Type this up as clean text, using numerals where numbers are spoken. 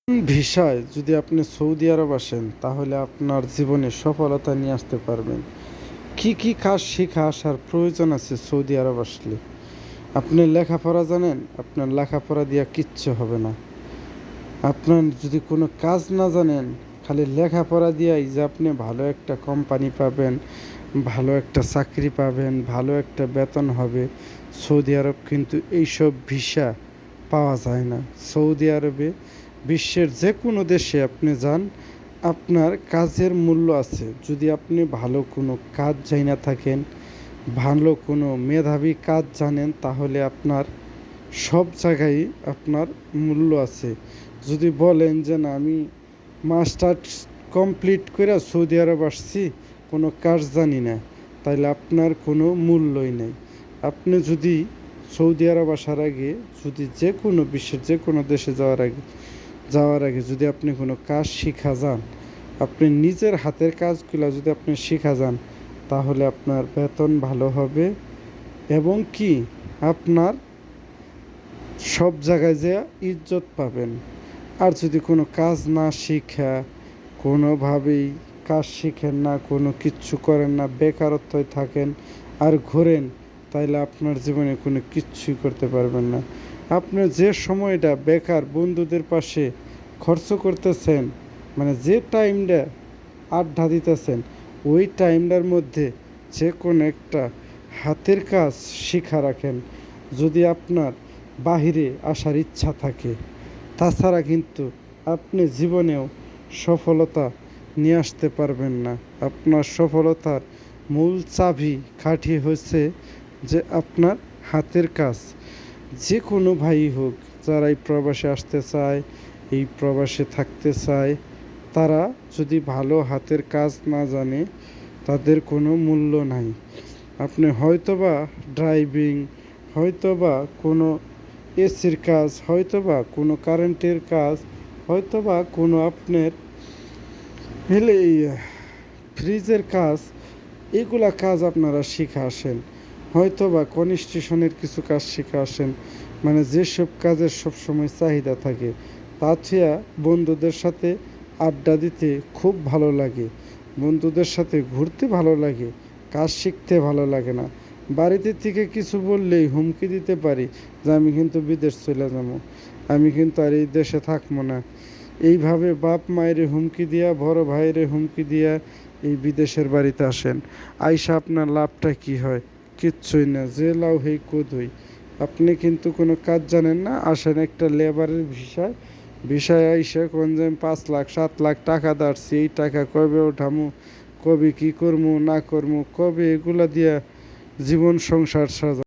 ভিসায় যদি আপনি সৌদি আরব আসেন তাহলে আপনার জীবনে সফলতা নিয়ে আসতে পারবেন। কি কি কাজ শিখে আসার প্রয়োজন আছে সৌদি আরব আসলে? আপনি লেখাপড়া জানেন? আপনার লেখাপড়া দিয়া কিচ্ছু হবে না। আপনার যদি কোনো কাজ না জানেন, খালি লেখাপড়া দিয়াই যে আপনি ভালো একটা কোম্পানি পাবেন, ভালো একটা চাকরি পাবেন, ভালো একটা বেতন হবে, সৌদি আরব কিন্তু এইসব ভিসা পাওয়া যায় না। সৌদি আরবে বিশ্বের যে কোনো দেশে আপনি যান, আপনার কাজের মূল্য আছে। যদি আপনি ভালো কোনো কাজ জাইনা থাকেন, ভালো কোনো মেধাবী কাজ জানেন, তাহলে আপনার সব জায়গায় আপনার মূল্য আছে। যদি বলেন যে না, আমি মাস্টার্স কমপ্লিট করে সৌদি আরব আসছি, কোনো কাজ জানি না, তাহলে আপনার কোনো মূল্যই নেই। আপনি যদি সৌদি আরব আসার আগে, যদি যে কোনো বিশ্বের যে কোনো দেশে যাওয়ার আগে যদি আপনি কোনো কাজ শিখা যান, আপনি নিজের হাতের কাজগুলো যদি আপনি শিখা যান, তাহলে আপনার বেতন ভালো হবে এবং কি আপনার সব জায়গায় যে ইজ্জত পাবেন। আর যদি কোনো কাজ না শিখা, কোনোভাবেই কাজ শিখেন না, কোনো কিচ্ছু করেন না, বেকারত্বয় থাকেন আর ঘোরেন, তাইলে আপনার জীবনে কোনো কিচ্ছুই করতে পারবেন না। আপনার যে সময়টা বেকার বন্ধুদের পাশে খরচ করতেছেন, মানে যে টাইমটা আড্ডা দিতেছেন, ওই টাইমটার মধ্যে যে কোনো একটা হাতের কাজ শিখা রাখেন, যদি আপনার বাহিরে আসার ইচ্ছা থাকে। তাছাড়া কিন্তু আপনি জীবনেও সফলতা নিয়ে আসতে পারবেন না। আপনার সফলতার মূল চাবি কাঠি হচ্ছে যে আপনার হাতের কাজ। যে কোনো ভাই হোক, যারা এই প্রবাসে আসতে চায়, এই প্রবাসে থাকতে চায়, তারা যদি ভালো হাতের কাজ না জানে, তাদের কোনো মূল্য নাই। আপনি হয়তোবা ড্রাইভিং, হয়তোবা কোনো এসির কাজ, হয়তোবা কোনো কারেন্টের কাজ, হয়তোবা কোনো আপনার হলে ফ্রিজের কাজ, এগুলা কাজ আপনারা শিখে আসেন। হয়তোবা কনস্ট্রাকশনের কিছু কাজ শিখে আসেন। মানে যেসব কাজের সবসময় চাহিদা থাকে, তাছাড়া বন্ধুদের সাথে আড্ডা দিতে খুব ভালো লাগে, বন্ধুদের সাথে ঘুরতে ভালো লাগে, কাজ শিখতে ভালো লাগে না। বাড়িতে থেকে কিছু বললেই হুমকি দিতে পারি যে আমি কিন্তু বিদেশ চলে যাবো, আমি কিন্তু আর এই দেশে থাকবো না। এইভাবে বাপ মায়ের হুমকি দিয়া, বড় ভাইয়ের হুমকি দিয়া এই বিদেশের বাড়িতে আসেন। আইসা আপনার লাভটা কি হয়? কিচ্ছুই না, যে লাউ হেই কোদই। আপনি কিন্তু কোনো কাজ জানেন না, আসেন একটা লেবারের ভিসায় আইসা কোন যে 5 লাখ 7 লাখ টাকা দাঁড়ছি, এই টাকা কবে ওঠামু, কবে কি করমু না করমু, কবে এগুলা দিয়া জীবন সংসার সাজা।